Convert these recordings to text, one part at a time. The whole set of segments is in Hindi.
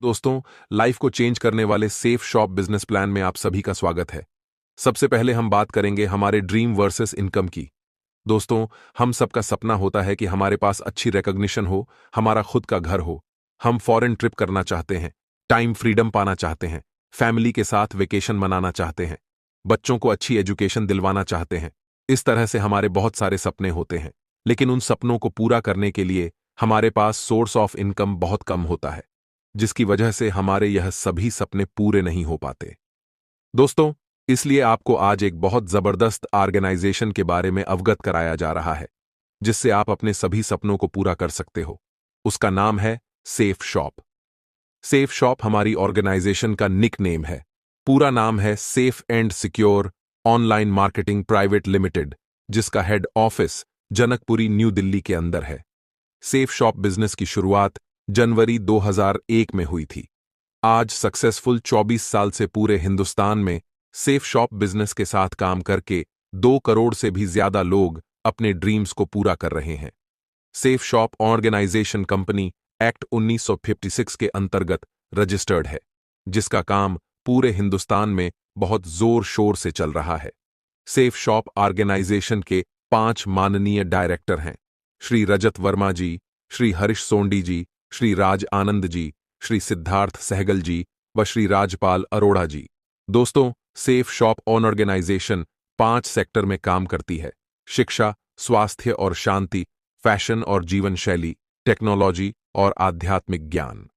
दोस्तों, लाइफ को चेंज करने वाले सेफ शॉप बिजनेस प्लान में आप सभी का स्वागत है। सबसे पहले हम बात करेंगे हमारे ड्रीम वर्सेस इनकम की। दोस्तों, हम सबका सपना होता है कि हमारे पास अच्छी रिकॉग्निशन हो, हमारा खुद का घर हो। हम फॉरेन ट्रिप करना चाहते हैं, टाइम फ्रीडम पाना चाहते हैं, फैमिली के साथ वेकेशन मनाना चाहते हैं, बच्चों को अच्छी एजुकेशन दिलवाना चाहते हैं। इस तरह से हमारे बहुत सारे सपने होते हैं, लेकिन उन सपनों को पूरा करने के लिए हमारे पास सोर्स ऑफ इनकम बहुत कम होता है, जिसकी वजह से हमारे यह सभी सपने पूरे नहीं हो पाते। दोस्तों, इसलिए आपको आज एक बहुत जबरदस्त ऑर्गेनाइजेशन के बारे में अवगत कराया जा रहा है, जिससे आप अपने सभी सपनों को पूरा कर सकते हो। उसका नाम है सेफ शॉप। सेफ शॉप हमारी ऑर्गेनाइजेशन का निक नेम है। पूरा नाम है safe and secure online marketing private limited, जिसका head office Janakpuri New Delhi के अंदर है। सेफ शॉप बिजनेस की शुरुआत जनवरी 2001 में हुई थी। आज सक्सेसफुल 24 साल से पूरे हिंदुस्तान में सेफ शॉप बिजनेस के साथ काम करके 2 करोड़ से भी ज्यादा लोग अपने ड्रीम्स को पूरा कर रहे हैं। Safe shop organisation company act 1956 के अंतर्गत रजिस्टर्ड है, जिसका काम पूरे हिंदुस्तान में बहुत जोर शोर से चल रहा है। सेफ शॉप ऑर्गेनाइजेशन के 5 माननीय डायरेक्टर हैं: श्री रजत वर्मा जी, श्री हरीश सोंडी जी, श्री राज आनंद जी, श्री सिद्धार्थ सहगल जी व श्री राजपाल अरोड़ा जी। दोस्तों, सेफ शॉप ऑर्गेनाइजेशन 5 सेक्टर में काम करती है: शिक्षा, स्वास्थ्य और शांति, फैशन और जीवन शैली, टेक्नोलॉजी और आध्यात्मिक ज्ञान।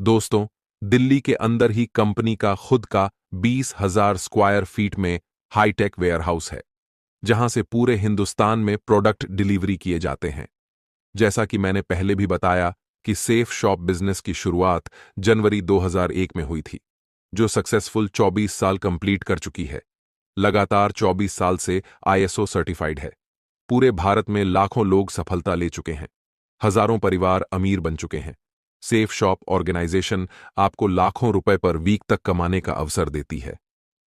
दोस्तों, दिल्ली के अंदर ही कंपनी का खुद का 20,000 स्क्वायर फीट में हाईटेक वेयरहाउस है, जहां से पूरे हिंदुस्तान में प्रोडक्ट डिलीवरी किए जाते हैं। जैसा कि मैंने पहले भी बताया कि सेफ शॉप बिजनेस की शुरुआत जनवरी 2001 में हुई थी, जो सक्सेसफुल 24 साल कंप्लीट कर चुकी है। लगातार 24 साल से आईएसओ सर्टिफाइड है। पूरे भारत में लाखों लोग सफलता ले चुके हैं, हजारों परिवार अमीर बन चुके हैं। सेफ शॉप ऑर्गेनाइजेशन आपको लाखों रुपए पर वीक तक कमाने का अवसर देती है।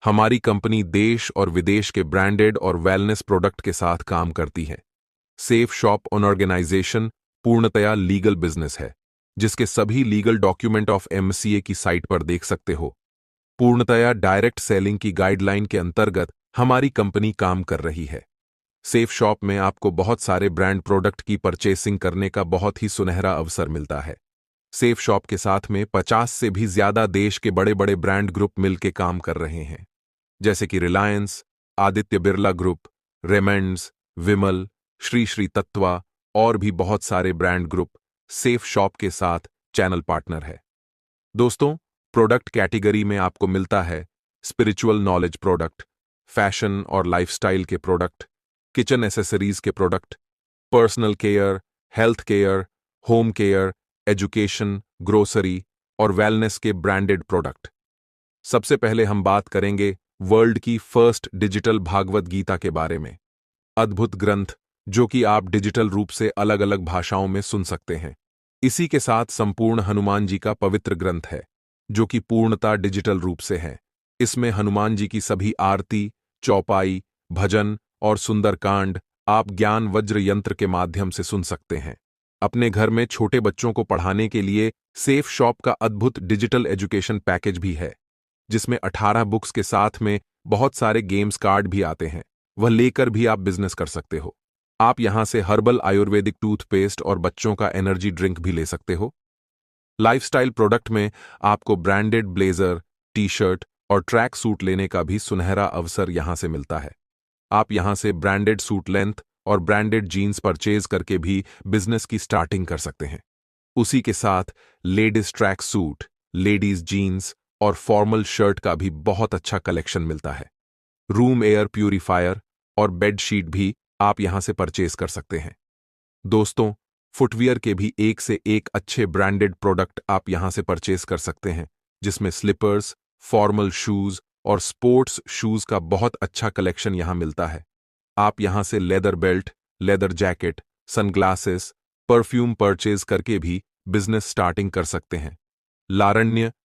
हमारी कंपनी देश और विदेश के ब्रांडेड और वेलनेस प्रोडक्ट के साथ काम करती है। सेफ शॉप ऑर्गेनाइजेशन पूर्णतया लीगल बिजनेस है, जिसके सभी लीगल डॉक्यूमेंट ऑफ एमसीए की साइट पर देख सकते हो। पूर्णतया डायरेक्ट सेलिंग की गाइडलाइन के अंतर्गत हमारी कंपनी काम कर रही है। सेफ शॉप में आपको बहुत सारे ब्रांड प्रोडक्ट की परचेसिंग करने का बहुत ही सुनहरा अवसर मिलता है। सेफ शॉप के साथ में 50 से भी ज्यादा देश के बड़े बड़े ब्रांड ग्रुप मिलकर काम कर रहे हैं, जैसे कि रिलायंस, आदित्य बिरला ग्रुप, रेमंड्स, विमल, श्री श्री तत्वा और भी बहुत सारे ब्रांड ग्रुप सेफ शॉप के साथ चैनल पार्टनर है। दोस्तों, प्रोडक्ट कैटेगरी में आपको मिलता है स्पिरिचुअल नॉलेज प्रोडक्ट, फैशन और लाइफस्टाइल के प्रोडक्ट, किचन एसेसरीज के product, personal care, health care, home care, education, grocery और वेलनेस के ब्रांडेड प्रोडक्ट। सबसे पहले हम बात करेंगे वर्ल्ड की फर्स्ट डिजिटल भागवत गीता के बारे में। अद्भुत ग्रंथ, जो कि आप डिजिटल रूप से अलग अलग भाषाओं में सुन सकते हैं। इसी के साथ संपूर्ण हनुमान जी का पवित्र ग्रंथ है, जो कि पूर्णतः डिजिटल रूप से है। इसमें हनुमान जी की सभी आरती, चौपाई, भजन और सुंदरकांड आप ज्ञान वज्र यंत्र के माध्यम से सुन सकते हैं। अपने घर में छोटे बच्चों को पढ़ाने के लिए सेफ शॉप का अद्भुत डिजिटल एजुकेशन पैकेज भी है, जिसमें 18 बुक्स के साथ में बहुत सारे गेम्स कार्ड भी आते हैं। वह लेकर भी आप बिजनेस कर सकते हो। आप यहां से हर्बल आयुर्वेदिक टूथपेस्ट और बच्चों का एनर्जी ड्रिंक भी ले सकते हो। लाइफस्टाइल प्रोडक्ट में आपको ब्रांडेड ब्लेजर, टी शर्ट और ट्रैक सूट लेने का भी सुनहरा अवसर यहां से मिलता है। आप यहां से ब्रांडेड सूट लेंथ और ब्रांडेड जीन्स परचेज करके भी बिजनेस की स्टार्टिंग कर सकते हैं। उसी के साथ ladies track suit, ladies jeans और फॉर्मल शर्ट का भी बहुत अच्छा कलेक्शन मिलता है। रूम एयर प्यूरिफायर और बेडशीट भी आप यहां से परचेज कर सकते हैं। दोस्तों, फुटवियर के भी एक से एक अच्छे ब्रांडेड प्रोडक्ट आप यहां से परचेज कर सकते हैं, जिसमें स्लीपर्स, फॉर्मल शूज और स्पोर्ट्स शूज का बहुत अच्छा कलेक्शन यहां मिलता है। आप यहां से leather belt, leather jacket, sunglasses, perfume purchase करके भी बिजनेस स्टार्टिंग कर सकते हैं।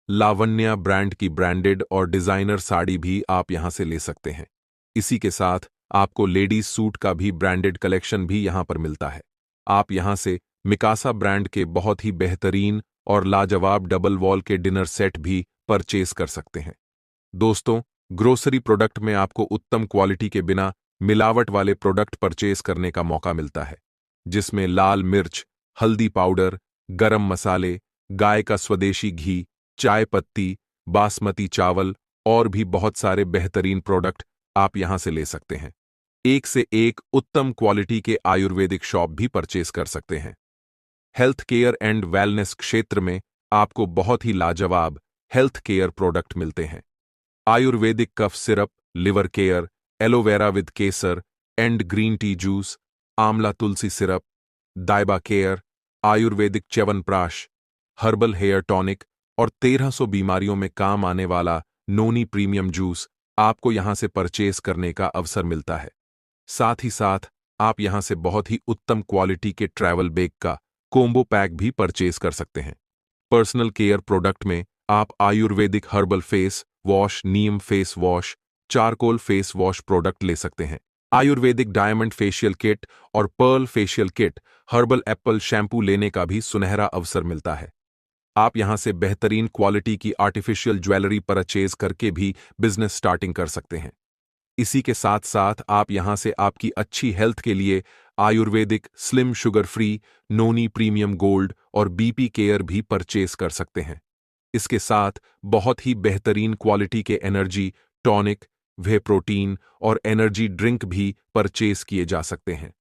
लावण्या ब्रांड की ब्रांडेड और डिजाइनर साड़ी भी आप यहां से ले सकते हैं। इसी के साथ आपको लेडीज सूट का भी ब्रांडेड कलेक्शन भी यहां पर मिलता है। आप यहां से मिकासा ब्रांड के बहुत ही बेहतरीन और लाजवाब डबल वॉल के डिनर सेट भी परचेज कर सकते हैं। दोस्तों, ग्रोसरी प्रोडक्ट में आपको उत्तम क्वालिटी के बिना मिलावट वाले प्रोडक्ट परचेज करने का मौका मिलता है, जिसमें लाल मिर्च, हल्दी पाउडर, गरम मसाले, गाय का स्वदेशी घी, चाय पत्ती, बासमती चावल और भी बहुत सारे बेहतरीन प्रोडक्ट आप यहां से ले सकते हैं। एक से एक उत्तम क्वालिटी के आयुर्वेदिक शॉप भी परचेज कर सकते हैं। हेल्थ केयर एंड वेलनेस क्षेत्र में आपको बहुत ही लाजवाब हेल्थ केयर प्रोडक्ट मिलते हैं। Ayurvedic cough syrup, liver care, aloe vera with kesar and green tea juice, amla tulsi syrup, दायबा care, ayurvedic chyawanprash, herbal hair tonic और 1300 बीमारियों में काम आने वाला नोनी प्रीमियम जूस आपको यहां से परचेज करने का अवसर मिलता है। साथ ही साथ आप यहां से बहुत ही उत्तम क्वालिटी के ट्रैवल बैग का कोम्बो पैक भी परचेज कर सकते हैं। पर्सनल केयर प्रोडक्ट में आप ayurvedic herbal face wash, neem face wash, charcoal face wash product ले सकते हैं। आयुर्वेदिक डायमंड फेशियल किट और pearl facial kit, herbal apple shampoo लेने का भी सुनहरा अवसर मिलता है। आप यहां से बेहतरीन क्वालिटी की आर्टिफिशियल ज्वेलरी परचेज करके भी बिजनेस स्टार्टिंग कर सकते हैं। इसी के साथ साथ आप यहां से आपकी अच्छी हेल्थ के लिए आयुर्वेदिक स्लिम शुगर फ्री नोनी प्रीमियम गोल्ड और बीपी केयर भी परचेज कर सकते हैं। इसके साथ बहुत ही बेहतरीन क्वालिटी के एनर्जी टॉनिक, वे प्रोटीन और एनर्जी ड्रिंक भी परचेज किए जा सकते हैं।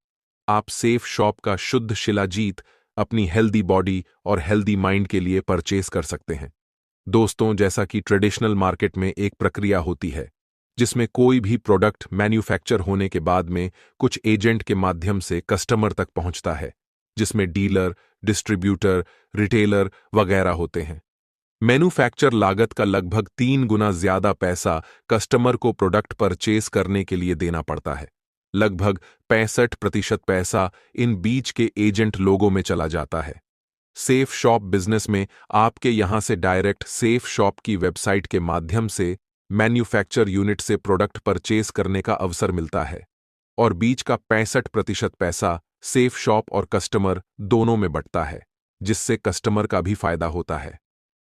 आप सेफ शॉप का शुद्ध शिलाजीत अपनी हेल्दी बॉडी और हेल्दी माइंड के लिए परचेज कर सकते हैं। दोस्तों, जैसा कि ट्रेडिशनल मार्केट में एक प्रक्रिया होती है जिसमें कोई भी प्रोडक्ट मैन्युफैक्चर होने के बाद में कुछ एजेंट के माध्यम से कस्टमर तक पहुंचता है, जिसमें डीलर, डिस्ट्रीब्यूटर, रिटेलर वगैरह होते हैं। मैन्युफैक्चर लागत का लगभग 3 गुना ज्यादा पैसा कस्टमर को प्रोडक्ट परचेज करने के लिए देना पड़ता है। लगभग 65% पैसा इन बीच के एजेंट लोगों में चला जाता है। सेफ शॉप बिजनेस में आपके यहां से डायरेक्ट सेफ शॉप की वेबसाइट के माध्यम से मैन्युफैक्चर यूनिट से प्रोडक्ट परचेज करने का अवसर मिलता है और बीच का 65% पैसा सेफ शॉप और कस्टमर दोनों में बंटता है, जिससे कस्टमर का भी फायदा होता है।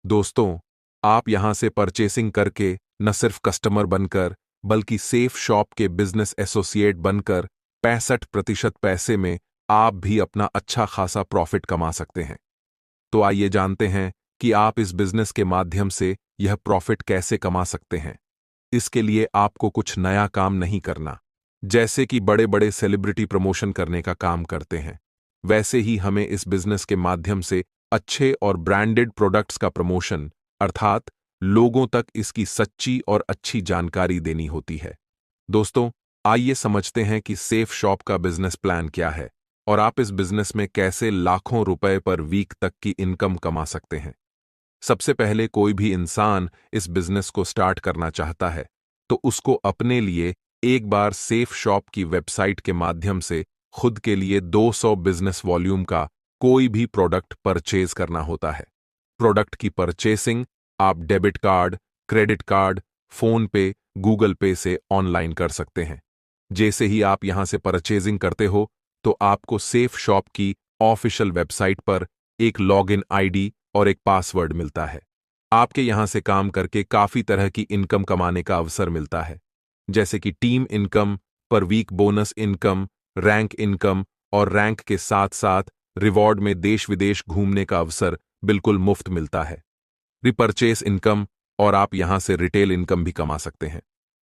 दोस्तों, आप यहां से परचेसिंग करके न सिर्फ कस्टमर बनकर बल्कि सेफ शॉप के बिजनेस एसोसिएट बनकर 65% पैसे में आप भी अपना अच्छा खासा प्रॉफिट कमा सकते हैं। तो आइए जानते हैं कि आप इस बिजनेस के माध्यम से यह प्रॉफिट कैसे कमा सकते हैं। इसके लिए आपको कुछ नया काम नहीं करना। जैसे कि बड़े बड़े सेलिब्रिटी प्रमोशन करने का काम करते हैं, वैसे ही हमें इस बिजनेस के माध्यम से अच्छे और ब्रांडेड प्रोडक्ट्स का प्रमोशन अर्थात लोगों तक इसकी सच्ची और अच्छी जानकारी देनी होती है। दोस्तों, आइए समझते हैं कि सेफ शॉप का बिजनेस प्लान क्या है और आप इस बिजनेस में कैसे लाखों रुपए पर वीक तक की इनकम कमा सकते हैं। सबसे पहले कोई भी इंसान इस बिजनेस को स्टार्ट करना चाहता है तो उसको अपने लिए एक बार सेफ शॉप की वेबसाइट के माध्यम से खुद के लिए 200 बिजनेस वॉल्यूम का कोई भी प्रोडक्ट परचेज करना होता है। प्रोडक्ट की परचेसिंग आप debit card, credit card, phone पे, गूगल पे से ऑनलाइन कर सकते हैं। जैसे ही आप यहां से परचेजिंग करते हो तो आपको सेफ शॉप की ऑफिशियल वेबसाइट पर एक लॉगिन आईडी और एक पासवर्ड मिलता है। आपके यहां से काम करके काफी तरह की इनकम कमाने का अवसर मिलता है, जैसे कि team income, per week bonus income, rank income और रैंक के साथ साथ रिवॉर्ड में देश विदेश घूमने का अवसर बिल्कुल मुफ्त मिलता है। रिपर्चेस इनकम और आप यहां से रिटेल इनकम भी कमा सकते हैं।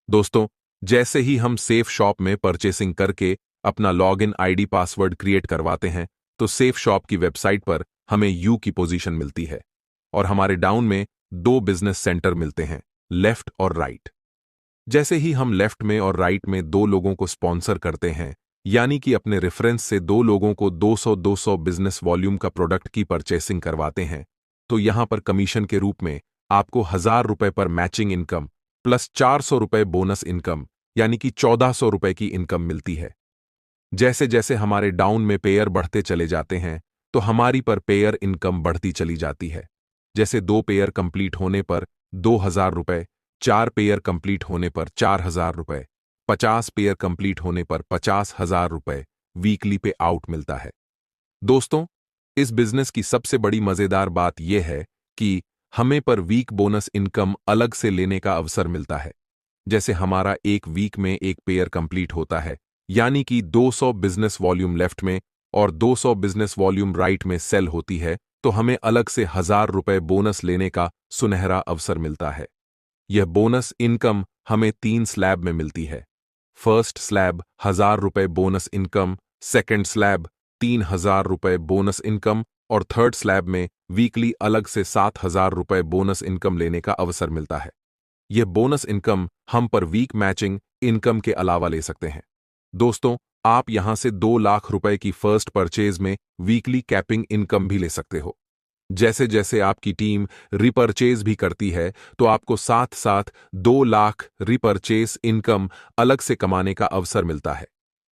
दोस्तों, जैसे ही हम सेफ शॉप में परचेसिंग करके अपना लॉगिन आईडी पासवर्ड क्रिएट करवाते हैं तो सेफ शॉप की वेबसाइट पर हमें यू की पोजीशन मिलती है और हमारे डाउन में 2 बिजनेस सेंटर मिलते हैं, लेफ्ट और राइट। जैसे ही हम लेफ्ट में और राइट में 2 लोगों को स्पॉन्सर करते हैं, यानी कि अपने रेफरेंस से 2 लोगों को 200-200 बिजनेस वॉल्यूम का प्रोडक्ट की परचेसिंग करवाते हैं, तो यहां पर कमीशन के रूप में आपको 1000 रुपए पर मैचिंग इनकम प्लस 400 रुपए बोनस इनकम यानी कि 1400 रुपए की इनकम मिलती है। जैसे जैसे हमारे डाउन में पेयर बढ़ते चले जाते हैं तो हमारी पर पेयर इनकम बढ़ती चली जाती है। जैसे 2 पेयर कंप्लीट होने पर 2000 रुपए, 4 पेयर कंप्लीट होने पर 4000 रुपए, 50 पेयर कंप्लीट होने पर 50,000 रुपए वीकली पे आउट मिलता है। दोस्तों, इस बिजनेस की सबसे बड़ी मजेदार बात यह है कि हमें पर वीक बोनस इनकम अलग से लेने का अवसर मिलता है। जैसे हमारा एक वीक में एक पेयर कंप्लीट होता है, यानी कि 200 बिजनेस वॉल्यूम लेफ्ट में और 200 बिजनेस वॉल्यूम राइट में सेल होती है, तो हमें अलग से 1,000 रुपए बोनस लेने का सुनहरा अवसर मिलता है। यह बोनस इनकम हमें 3 स्लैब में मिलती है। फर्स्ट स्लैब 1,000 रुपए बोनस इनकम, सेकेंड स्लैब 3,000 रुपए बोनस इनकम और थर्ड स्लैब में वीकली अलग से 7,000 रुपए बोनस इनकम लेने का अवसर मिलता है। यह बोनस इनकम हम पर वीक मैचिंग इनकम के अलावा ले सकते हैं। दोस्तों, आप यहां से 2 लाख रुपए की फर्स्ट परचेज में वीकली कैपिंग इनकम भी ले सकते हो। जैसे जैसे आपकी टीम रिपर्चेज भी करती है, तो आपको साथ साथ 2 लाख रिपर्चेज इनकम अलग से कमाने का अवसर मिलता है।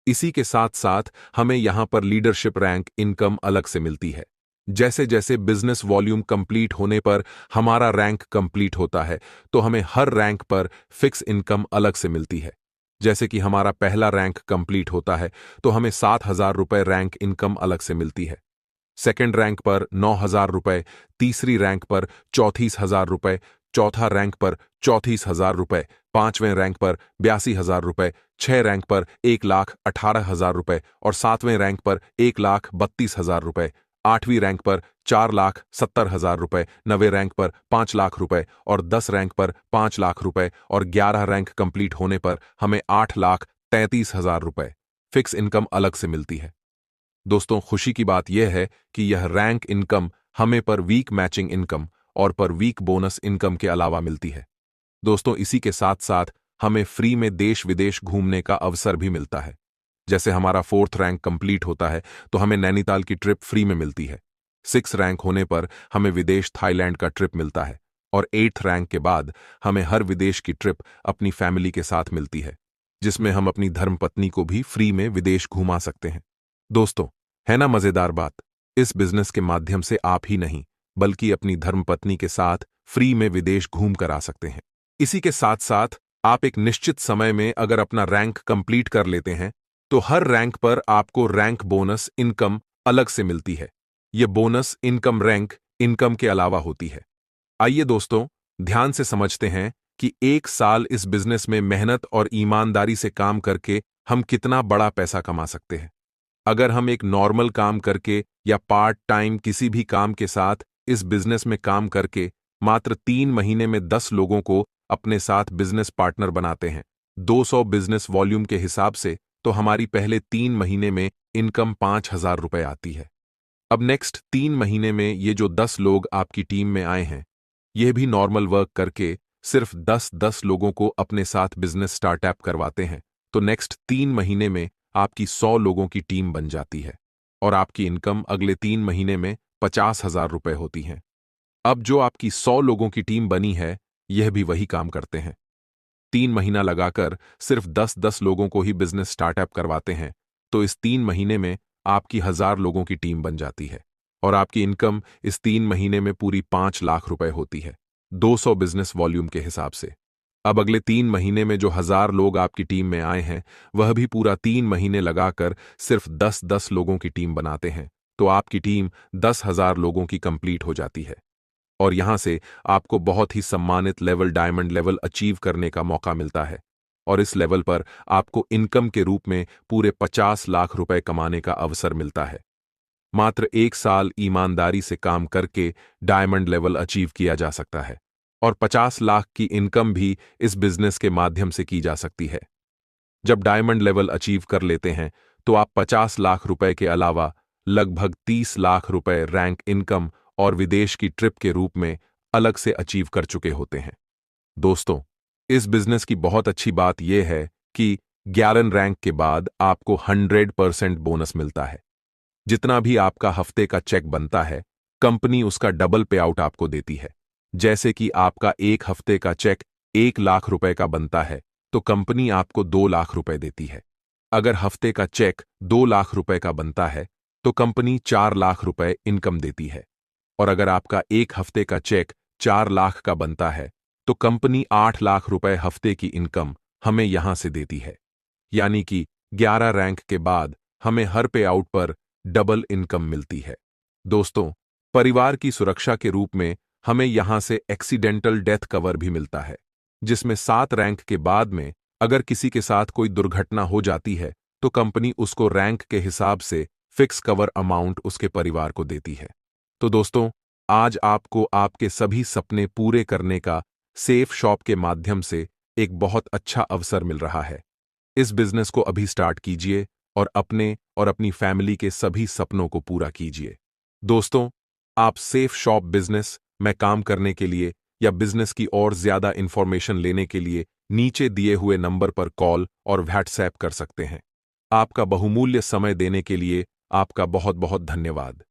इसी के साथ साथ हमें यहां पर लीडरशिप रैंक इनकम अलग से मिलती है। जैसे जैसे बिजनेस वॉल्यूम कंप्लीट होने पर हमारा रैंक कंप्लीट होता है, तो हमें हर रैंक पर फिक्स इनकम अलग से मिलती है। जैसे कि हमारा पहला रैंक कंप्लीट होता है, तो हमें 7,000 रुपए रैंक इनकम अलग से मिलती है। सेकेंड रैंक पर 9,000 रुपए, तीसरी रैंक पर 34,000 रुपए, चौथा रैंक पर 34,000 रुपए, पांचवें रैंक पर 82,000 रुपए, छह रैंक पर 1,18,000 रुपए और सातवें रैंक पर 1,32,000 रुपए, आठवीं रैंक पर 4,70,000 रुपए, नवे रैंक पर 5 लाख रुपए और 10 रैंक पर 5 लाख रुपए और 11 रैंक कंप्लीट होने पर हमें 8,33,000 रुपए फिक्स इनकम अलग से मिलती है। दोस्तों, खुशी की बात यह है कि यह रैंक इनकम हमें पर वीक मैचिंग इनकम और पर वीक बोनस इनकम के अलावा मिलती है। दोस्तों, इसी के साथ साथ हमें फ्री में देश विदेश घूमने का अवसर भी मिलता है। जैसे हमारा फोर्थ रैंक कंप्लीट होता है, तो हमें नैनीताल की ट्रिप फ्री में मिलती है। 6 रैंक होने पर हमें विदेश थाईलैंड का ट्रिप मिलता है और 8th रैंक के बाद हमें हर विदेश की ट्रिप अपनी फैमिली के साथ मिलती है, जिसमें हम अपनी धर्मपत्नी को भी फ्री में विदेश घुमा सकते हैं। दोस्तों, है ना मजेदार बात? इस बिजनेस के माध्यम से आप ही नहीं, बल्कि अपनी धर्मपत्नी के साथ फ्री में विदेश घूम कर आ सकते हैं। इसी के साथ साथ आप एक निश्चित समय में अगर अपना रैंक कंप्लीट कर लेते हैं, तो हर रैंक पर आपको रैंक बोनस इनकम अलग से मिलती है। यह बोनस इनकम रैंक इनकम के अलावा होती है। आइए दोस्तों, ध्यान से समझते हैं कि 1 साल इस बिजनेस में मेहनत और ईमानदारी से काम करके हम कितना बड़ा पैसा कमा सकते हैं। अगर हम एक नॉर्मल काम करके या पार्ट टाइम किसी भी काम के साथ इस बिजनेस में काम करके मात्र 3 महीने में 10 लोगों को अपने साथ बिजनेस पार्टनर बनाते हैं 200 बिजनेस वॉल्यूम के हिसाब से, तो हमारी पहले 3 महीने में इनकम 5,000 रुपए आती है। अब नेक्स्ट 3 महीने में ये जो 10 लोग आपकी टीम में आए हैं, यह भी नॉर्मल वर्क करके सिर्फ 10-10 लोगों को अपने साथ बिजनेस स्टार्टअप करवाते हैं, तो नेक्स्ट 3 महीने में आपकी 100 लोगों की टीम बन जाती है और आपकी इनकम अगले 3 महीने में 50,000 रुपए होती है। अब जो आपकी 100 लोगों की टीम बनी है, यह भी वही काम करते हैं। 3 महीना लगाकर सिर्फ 10-10 लोगों को ही बिजनेस स्टार्टअप करवाते हैं, तो इस 3 महीने में आपकी 1,000 लोगों की टीम बन जाती है और आपकी इनकम इस 3 महीने में पूरी 5 लाख रुपए होती है 200 बिजनेस वॉल्यूम के हिसाब से। अब अगले 3 महीने में जो 1,000 लोग आपकी टीम में आए हैं, वह भी पूरा 3 महीने लगाकर सिर्फ 10-10 लोगों की टीम बनाते हैं, तो आपकी टीम 10,000 लोगों की कंप्लीट हो जाती है और यहां से आपको बहुत ही सम्मानित लेवल डायमंड लेवल अचीव करने का मौका मिलता है और इस लेवल पर आपको इनकम के रूप में पूरे 50 लाख रुपए कमाने का अवसर मिलता है। मात्र 1 साल ईमानदारी से काम करके डायमंड लेवल अचीव किया जा सकता है और 50 लाख की इनकम भी इस बिजनेस के माध्यम से की जा सकती है। जब डायमंड लेवल अचीव कर लेते हैं, तो आप 50 लाख रुपए के अलावा लगभग 30 लाख रुपए रैंक इनकम और विदेश की ट्रिप के रूप में अलग से अचीव कर चुके होते हैं। दोस्तों, इस बिजनेस की बहुत अच्छी बात यह है कि 11 रैंक के बाद आपको 100% बोनस मिलता है। जितना भी आपका हफ्ते का चेक बनता है, कंपनी उसका डबल पे आउट आपको देती है। जैसे कि आपका एक हफ्ते का चेक 1 लाख रुपए का बनता है, तो कंपनी आपको 2 लाख रुपए देती है। अगर हफ्ते का चेक 2 लाख रुपए का बनता है, तो कंपनी 4 लाख रुपए इनकम देती है और अगर आपका एक हफ्ते का चेक 4 लाख का बनता है, तो कंपनी 8 लाख रुपए हफ्ते की इनकम हमें यहां से देती है। यानी कि 11 रैंक के बाद हमें हर पे आउट पर डबल इनकम मिलती है। दोस्तों, परिवार की सुरक्षा के रूप में हमें यहां से एक्सीडेंटल डेथ कवर भी मिलता है, जिसमें 7 रैंक के बाद में अगर किसी के साथ कोई दुर्घटना हो जाती है तो कंपनी उसको रैंक के हिसाब से फिक्स कवर अमाउंट उसके परिवार को देती है। तो दोस्तों, आज आपको आपके सभी सपने पूरे करने का सेफ शॉप के माध्यम से एक बहुत अच्छा अवसर मिल रहा है। इस बिजनेस को अभी स्टार्ट कीजिए और अपने और अपनी फैमिली के सभी सपनों को पूरा कीजिए। दोस्तों, आप सेफ शॉप बिजनेस में काम करने के लिए या बिजनेस की और ज्यादा इंफॉर्मेशन लेने के लिए नीचे दिए हुए नंबर पर कॉल और व्हाट्सएप कर सकते हैं। आपका बहुमूल्य समय देने के लिए आपका बहुत बहुत धन्यवाद।